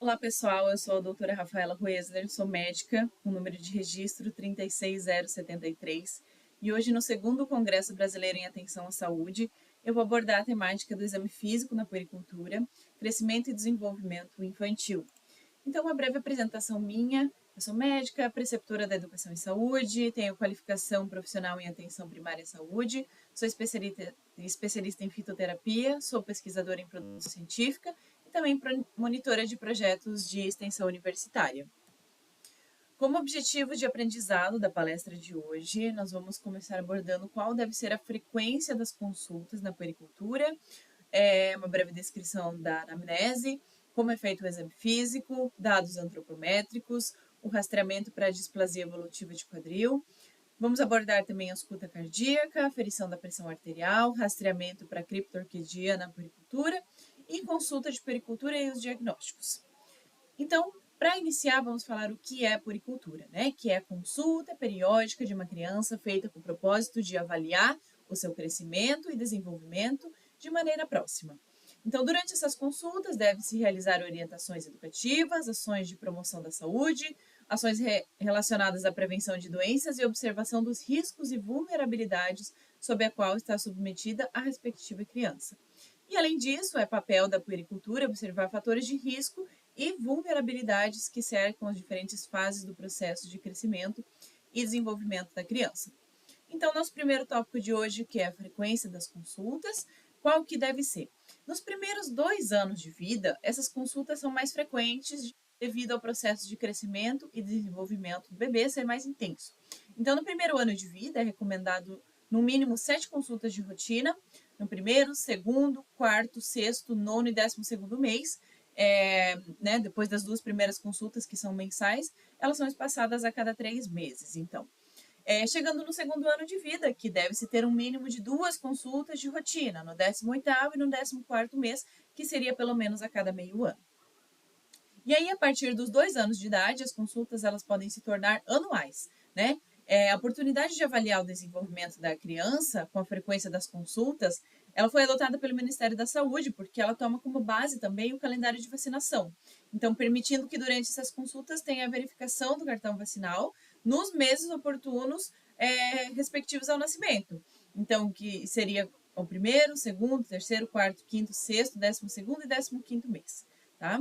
Olá, pessoal. Eu sou a doutora Rafaela Roesler, sou médica, com número de registro 36073. E hoje, no segundo Congresso Brasileiro em Atenção à Saúde, eu vou abordar a temática do exame físico na puericultura, crescimento e desenvolvimento infantil. Então, uma breve apresentação minha. Eu sou médica, preceptora da educação em saúde, tenho qualificação profissional em atenção primária à saúde, sou especialista em fitoterapia, sou pesquisadora em produção científica e também monitora de projetos de extensão universitária. Como objetivo de aprendizado da palestra de hoje, nós vamos começar abordando qual deve ser a frequência das consultas na puericultura, uma breve descrição da anamnese, como é feito o exame físico, dados antropométricos, o rastreamento para a displasia evolutiva de quadril. Vamos abordar também a ausculta cardíaca, aferição da pressão arterial, rastreamento para criptorquidia na puericultura e consulta de puericultura e os diagnósticos. Então, para iniciar, vamos falar o que é puericultura, né? Que é a consulta periódica de uma criança feita com o propósito de avaliar o seu crescimento e desenvolvimento de maneira próxima. Então, durante essas consultas, deve-se realizar orientações educativas, ações de promoção da saúde, ações relacionadas à prevenção de doenças e observação dos riscos e vulnerabilidades sob a qual está submetida a respectiva criança. E, além disso, é papel da puericultura observar fatores de risco e vulnerabilidades que cercam as diferentes fases do processo de crescimento e desenvolvimento da criança. Então, nosso primeiro tópico de hoje, que é a frequência das consultas, qual que deve ser? Nos primeiros 2 anos de vida, essas consultas são mais frequentes devido ao processo de crescimento e desenvolvimento do bebê ser mais intenso. Então, no primeiro ano de vida, é recomendado no mínimo 7 consultas de rotina, no primeiro, segundo, quarto, sexto, nono e 12º mês, depois das 2 primeiras consultas, que são mensais, elas são espaçadas a cada 3 meses, então. Chegando no segundo ano de vida, que deve-se ter um mínimo de 2 consultas de rotina, no 18º e no 14º mês, que seria pelo menos a cada meio ano. E aí, a partir dos 2 anos de idade, as consultas elas podem se tornar anuais, né? A oportunidade de avaliar o desenvolvimento da criança com a frequência das consultas, ela foi adotada pelo Ministério da Saúde, porque ela toma como base também o calendário de vacinação. Então, permitindo que durante essas consultas tenha a verificação do cartão vacinal nos meses oportunos respectivos ao nascimento. Então, que seria o primeiro, segundo, terceiro, quarto, quinto, sexto, 12º e 15º mês, tá?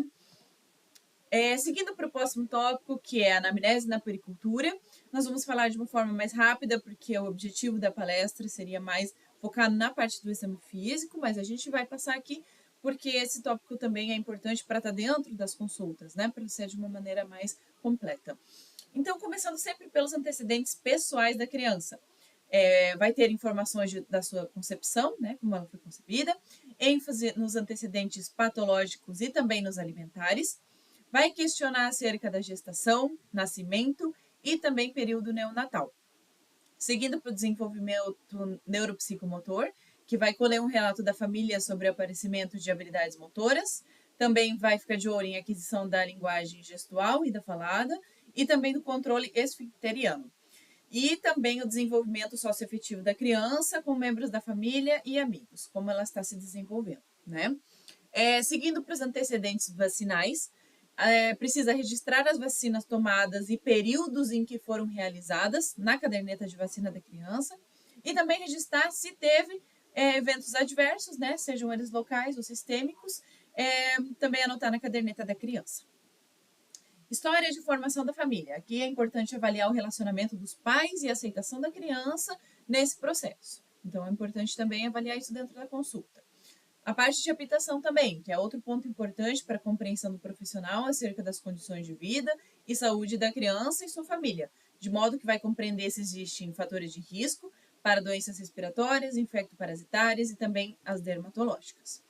Seguindo para o próximo tópico, que é a anamnese na puericultura, nós vamos falar de uma forma mais rápida, porque o objetivo da palestra seria mais focado na parte do exame físico, mas a gente vai passar aqui porque esse tópico também é importante para estar dentro das consultas, né, para ser de uma maneira mais completa. Então, começando sempre pelos antecedentes pessoais da criança. Vai ter informações da sua concepção, né, como ela foi concebida, ênfase nos antecedentes patológicos e também nos alimentares. Vai questionar acerca da gestação, nascimento e também período neonatal. Seguindo para o desenvolvimento neuropsicomotor, que vai colher um relato da família sobre o aparecimento de habilidades motoras. Também vai ficar de olho em aquisição da linguagem gestual e da falada, e também do controle esfincteriano. E também o desenvolvimento socioafetivo da criança com membros da família e amigos, como ela está se desenvolvendo, né? Seguindo para os antecedentes vacinais, precisa registrar as vacinas tomadas e períodos em que foram realizadas na caderneta de vacina da criança e também registrar se teve eventos adversos, né, sejam eles locais ou sistêmicos, também anotar na caderneta da criança. História de formação da família. Aqui é importante avaliar o relacionamento dos pais e a aceitação da criança nesse processo. Então, é importante também avaliar isso dentro da consulta. A parte de habitação também, que é outro ponto importante para a compreensão do profissional acerca das condições de vida e saúde da criança e sua família, de modo que vai compreender se existem fatores de risco para doenças respiratórias, infectoparasitárias e também as dermatológicas.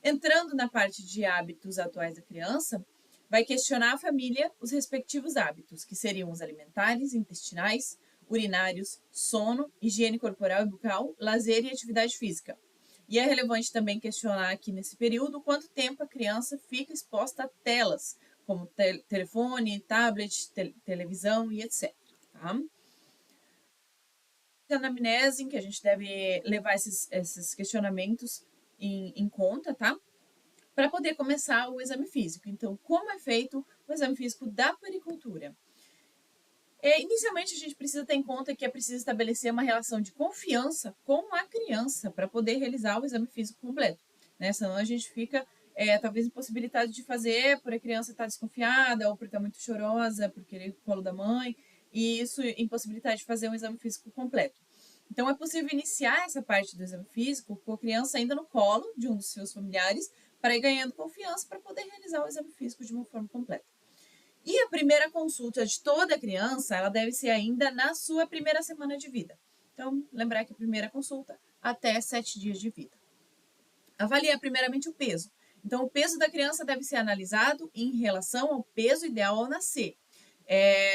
Entrando na parte de hábitos atuais da criança, vai questionar a família os respectivos hábitos, que seriam os alimentares, intestinais, urinários, sono, higiene corporal e bucal, lazer e atividade física. E é relevante também questionar aqui nesse período quanto tempo a criança fica exposta a telas, como telefone, tablet, televisão e etc. Tá? A anamnese, em que a gente deve levar esses questionamentos em conta, tá? para poder começar o exame físico. Então, como é feito o exame físico da puericultura? Inicialmente, a gente precisa ter em conta que é preciso estabelecer uma relação de confiança com a criança para poder realizar o exame físico completo, né? Senão a gente fica, talvez, impossibilitado de fazer por a criança estar desconfiada ou por estar muito chorosa, por querer o colo da mãe, e isso impossibilitar de fazer um exame físico completo. Então, é possível iniciar essa parte do exame físico com a criança ainda no colo de um dos seus familiares, para ir ganhando confiança para poder realizar o exame físico de uma forma completa. E a primeira consulta de toda criança, ela deve ser ainda na sua primeira semana de vida. Então, lembrar que a primeira consulta até 7 dias de vida. Avaliar primeiramente o peso. Então, o peso da criança deve ser analisado em relação ao peso ideal ao nascer.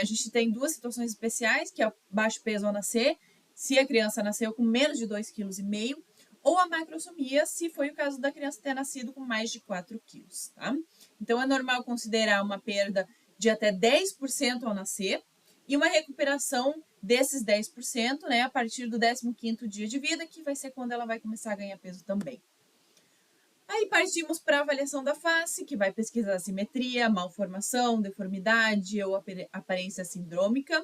A gente tem duas situações especiais, que é o baixo peso ao nascer, se a criança nasceu com menos de 2,5 kg, ou a macrosomia, se foi o caso da criança ter nascido com mais de 4 quilos, tá? Então, é normal considerar uma perda de até 10% ao nascer e uma recuperação desses 10%, né, a partir do 15º dia de vida, que vai ser quando ela vai começar a ganhar peso também. Aí partimos para a avaliação da face, que vai pesquisar a simetria, malformação, deformidade ou aparência sindrômica.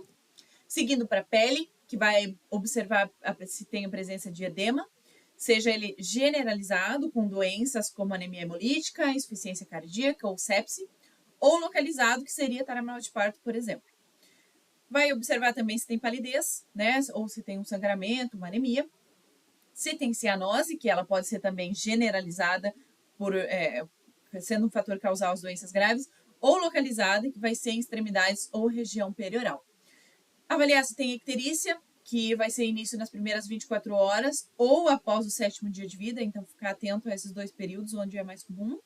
Seguindo para a pele, que vai observar se tem a presença de edema, seja ele generalizado, com doenças como anemia hemolítica, insuficiência cardíaca ou sepse, ou localizado, que seria taramanal de parto, por exemplo. Vai observar também se tem palidez, né, ou se tem um sangramento, uma anemia. Se tem cianose, que ela pode ser também generalizada, sendo um fator causal às doenças graves, ou localizada, que vai ser em extremidades ou região perioral. Avaliar se tem icterícia, que vai ser início nas primeiras 24 horas ou após o 7º dia de vida, então ficar atento a esses 2 períodos onde é mais comum.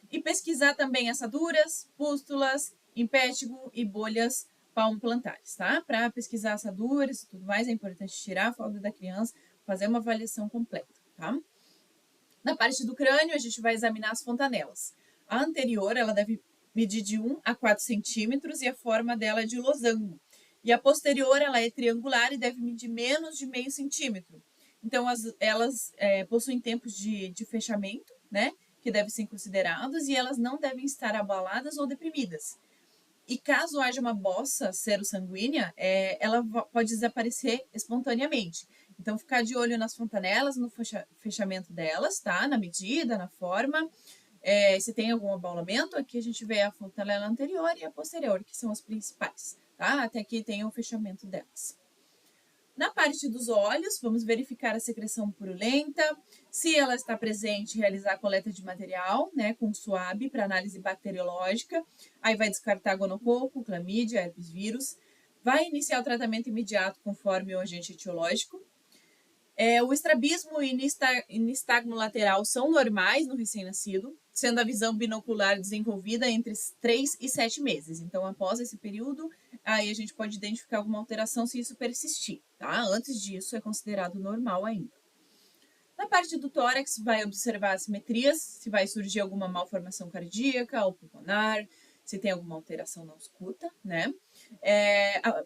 E pesquisar também assaduras, pústulas, impétigo e bolhas palmoplantares, tá? Para pesquisar assaduras e tudo mais, é importante tirar a fralda da criança, fazer uma avaliação completa, tá? Na parte do crânio, a gente vai examinar as fontanelas. A anterior, ela deve medir de 1 a 4 centímetros e a forma dela é de losango. E a posterior, ela é triangular e deve medir menos de meio centímetro. Então, elas possuem tempos de fechamento, né? Que devem ser considerados, e elas não devem estar abaladas ou deprimidas. E caso haja uma bossa serossanguínea, ela pode desaparecer espontaneamente. Então, ficar de olho nas fontanelas, no fechamento delas, tá? Na medida, na forma. Se tem algum abaulamento, aqui a gente vê a fontanela anterior e a posterior, que são as principais, tá? Até aqui tem o fechamento delas. Na parte dos olhos, vamos verificar a secreção purulenta, se ela está presente, realizar a coleta de material, né, com suave para análise bacteriológica, aí vai descartar gonococo, clamídia, herpes vírus, vai iniciar o tratamento imediato conforme o agente etiológico. O estrabismo e nistagmo lateral são normais no recém-nascido, sendo a visão binocular desenvolvida entre 3 e 7 meses. Então, após esse período, aí a gente pode identificar alguma alteração se isso persistir, tá? Antes disso, é considerado normal ainda. Na parte do tórax, vai observar assimetrias, se vai surgir alguma malformação cardíaca ou pulmonar, se tem alguma alteração na ausculta, né?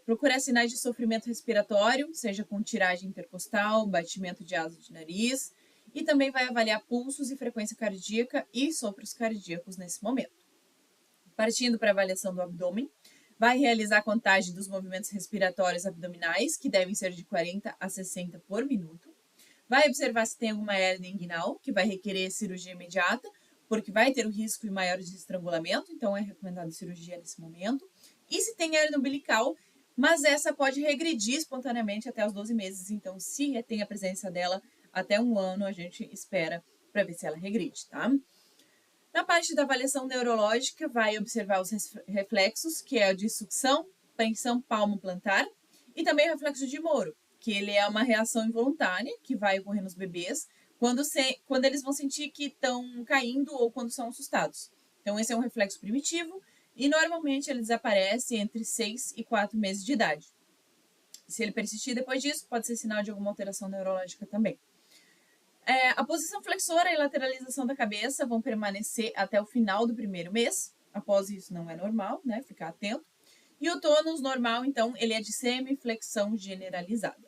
Procurar sinais de sofrimento respiratório, seja com tiragem intercostal, batimento de asa de nariz, e também vai avaliar pulsos e frequência cardíaca e sopros cardíacos nesse momento. Partindo para a avaliação do abdômen, vai realizar a contagem dos movimentos respiratórios abdominais, que devem ser de 40 a 60 por minuto. Vai observar se tem alguma hérnia inguinal, que vai requerer cirurgia imediata, porque vai ter o risco maior de estrangulamento, então é recomendado cirurgia nesse momento. E se tem hérnia umbilical, mas essa pode regredir espontaneamente até os 12 meses, então se tem a presença dela até 1 ano, a gente espera para ver se ela regride, tá? Na parte da avaliação neurológica, vai observar os reflexos, que é o de sucção, tensão palmo-plantar, e também o reflexo de Moro, que ele é uma reação involuntária que vai ocorrer nos bebês quando eles vão sentir que estão caindo ou quando são assustados. Então, esse é um reflexo primitivo e normalmente ele desaparece entre 6 e 4 meses de idade. Se ele persistir depois disso, pode ser sinal de alguma alteração neurológica também. A posição flexora e lateralização da cabeça vão permanecer até o final do primeiro mês. Após isso, não é normal, né? Ficar atento. E o tônus normal, então, ele é de semiflexão generalizada.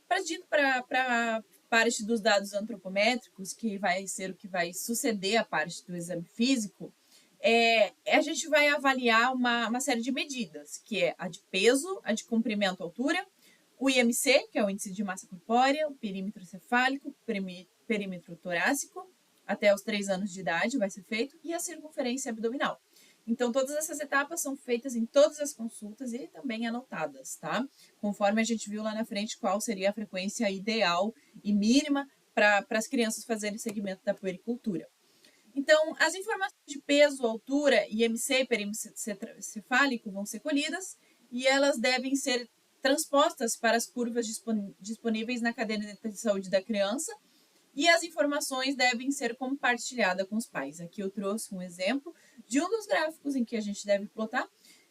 Partindo para parte dos dados antropométricos, que vai ser o que vai suceder a parte do exame físico, a gente vai avaliar uma série de medidas, que é a de peso, a de comprimento, altura, o IMC, que é o índice de massa corpórea, o perímetro cefálico, perímetro torácico, até os 3 anos de idade vai ser feito, e a circunferência abdominal. Então, todas essas etapas são feitas em todas as consultas e também anotadas, tá? Conforme a gente viu lá na frente qual seria a frequência ideal e mínima para as crianças fazerem segmento da puericultura. Então, as informações de peso, altura, IMC e perímetro cefálico vão ser colhidas e elas devem ser transpostas para as curvas disponíveis na caderneta de saúde da criança e as informações devem ser compartilhadas com os pais. Aqui eu trouxe um exemplo de um dos gráficos em que a gente deve plotar.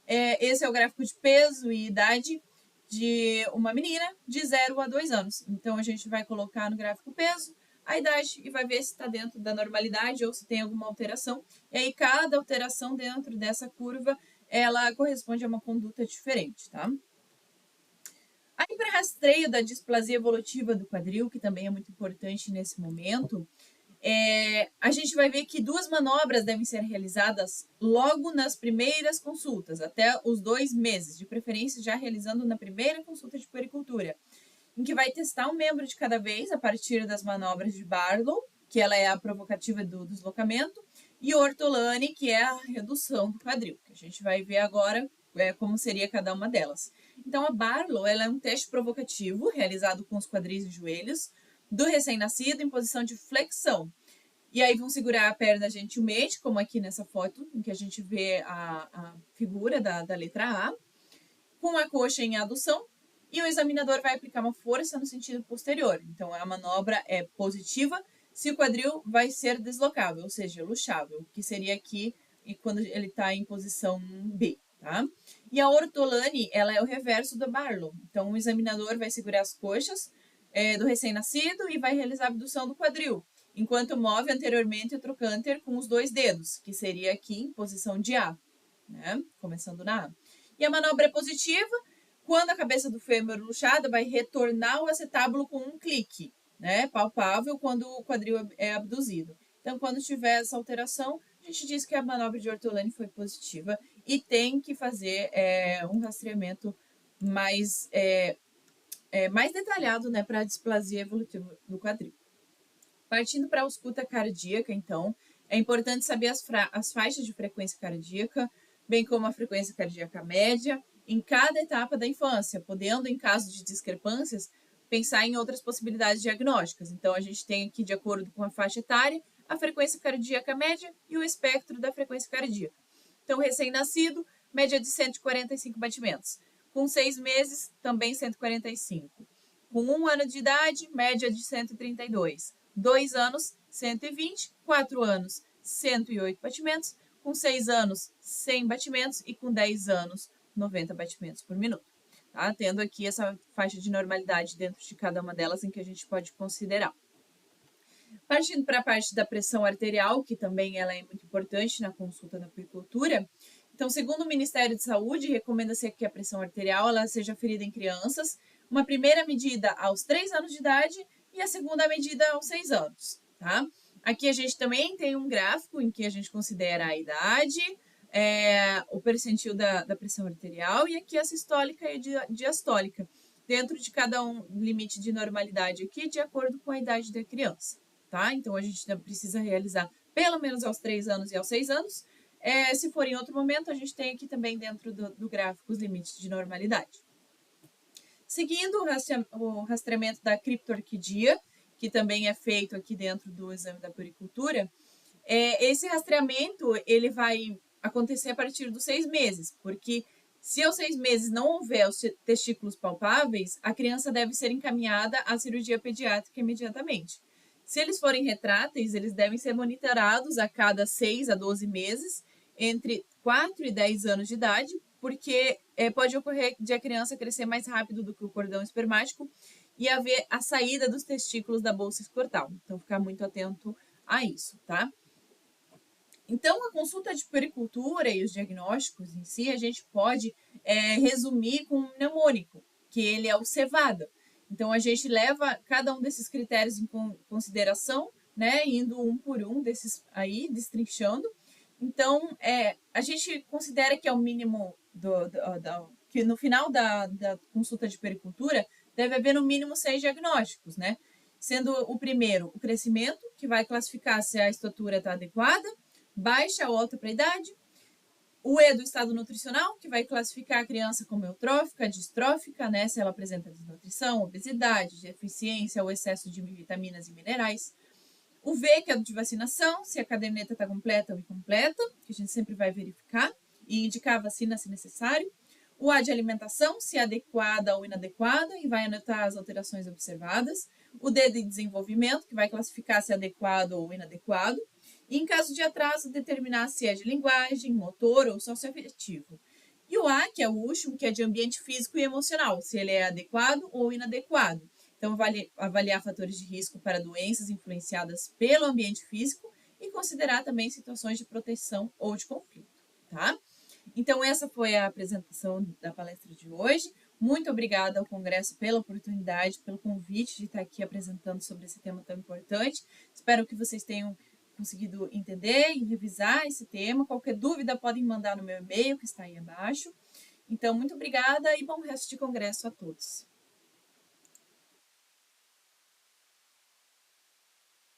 Esse é o gráfico de peso e idade de uma menina de 0 a 2 anos. Então, a gente vai colocar no gráfico peso, a idade e vai ver se está dentro da normalidade ou se tem alguma alteração. E aí, cada alteração dentro dessa curva, ela corresponde a uma conduta diferente, tá? Aí, para rastreio da displasia evolutiva do quadril, que também é muito importante nesse momento, a gente vai ver que 2 manobras devem ser realizadas logo nas primeiras consultas, até os 2 meses, de preferência já realizando na primeira consulta de puericultura, em que vai testar um membro de cada vez a partir das manobras de Barlow, que ela é a provocativa do deslocamento, e Ortolani, que é a redução do quadril, que a gente vai ver agora como seria cada uma delas. Então, a Barlow ela é um teste provocativo realizado com os quadris e joelhos do recém-nascido em posição de flexão. E aí vão segurar a perna gentilmente, como aqui nessa foto, em que a gente vê a figura da letra A, com a coxa em adução, e o examinador vai aplicar uma força no sentido posterior. Então, a manobra é positiva se o quadril vai ser deslocável, ou seja, luxável, que seria aqui quando ele está em posição B. Tá? E a Ortolani, ela é o reverso da Barlow. Então, o examinador vai segurar as coxas do recém-nascido e vai realizar a abdução do quadril, enquanto move anteriormente o trocânter com os 2 dedos, que seria aqui em posição de A, né? Começando na A. E a manobra é positiva quando a cabeça do fêmur luxada vai retornar o acetábulo com um clique, né? Palpável quando o quadril é abduzido. Então, quando tiver essa alteração, a gente diz que a manobra de Ortolani foi positiva e tem que fazer um rastreamento mais detalhado, né, para a displasia evolutiva do quadril. Partindo para a ausculta cardíaca, então, é importante saber as faixas de frequência cardíaca, bem como a frequência cardíaca média, em cada etapa da infância, podendo, em caso de discrepâncias, pensar em outras possibilidades diagnósticas. Então, a gente tem aqui, de acordo com a faixa etária, a frequência cardíaca média e o espectro da frequência cardíaca. Então, recém-nascido, média de 145 batimentos. Com 6 meses, também 145. Com 1 ano de idade, média de 132. 2 anos, 120. 4 anos, 108 batimentos. Com 6 anos, 100 batimentos. E com 10 anos, 90 batimentos por minuto. Tá? Tendo aqui essa faixa de normalidade dentro de cada uma delas em que a gente pode considerar. Partindo para a parte da pressão arterial, que também ela é muito importante na consulta da puericultura. Então, segundo o Ministério de Saúde, recomenda-se que a pressão arterial ela seja ferida em crianças, uma primeira medida aos 3 anos de idade e a segunda medida aos 6 anos, tá? Aqui a gente também tem um gráfico em que a gente considera a idade, o percentil da pressão arterial e aqui a sistólica e a diastólica, dentro de cada um limite de normalidade aqui, de acordo com a idade da criança, tá? Então, a gente precisa realizar pelo menos aos 3 anos e aos 6 anos. Se for em outro momento, a gente tem aqui também dentro do gráfico os limites de normalidade. Seguindo o rastreamento da criptorquidia, que também é feito aqui dentro do exame da puericultura, esse rastreamento ele vai acontecer a partir dos 6 meses, porque se aos 6 meses não houver os testículos palpáveis, a criança deve ser encaminhada à cirurgia pediátrica imediatamente. Se eles forem retráteis, eles devem ser monitorados a cada 6 a 12 meses, entre 4 e 10 anos de idade, porque pode ocorrer de a criança crescer mais rápido do que o cordão espermático e haver a saída dos testículos da bolsa escrotal. Então, ficar muito atento a isso, tá? Então, a consulta de puericultura e os diagnósticos em si, a gente pode resumir com um mnemônico, que ele é o cevada. Então, a gente leva cada um desses critérios em consideração, né, indo um por um desses aí, destrinchando. Então, a gente considera que é o mínimo que no final da consulta de pericultura deve haver no mínimo 6 diagnósticos, né? Sendo o primeiro o crescimento, que vai classificar se a estatura está adequada, baixa ou alta para a idade. O E do estado nutricional, que vai classificar a criança como eutrófica, distrófica, né? Se ela apresenta desnutrição, obesidade, deficiência ou excesso de vitaminas e minerais. O V, que é o de vacinação, se a caderneta está completa ou incompleta, que a gente sempre vai verificar e indicar a vacina se necessário. O A de alimentação, se é adequada ou inadequada, e vai anotar as alterações observadas. O D de desenvolvimento, que vai classificar se é adequado ou inadequado. E, em caso de atraso, determinar se é de linguagem, motor ou socioafetivo. E o A, que é o último, que é de ambiente físico e emocional, se ele é adequado ou inadequado. Então, avaliar fatores de risco para doenças influenciadas pelo ambiente físico e considerar também situações de proteção ou de conflito, tá? Então, essa foi a apresentação da palestra de hoje. Muito obrigada ao Congresso pela oportunidade, pelo convite de estar aqui apresentando sobre esse tema tão importante. Espero que vocês tenham conseguido entender e revisar esse tema. Qualquer dúvida, podem mandar no meu e-mail, que está aí abaixo. Então, muito obrigada e bom resto de congresso a todos.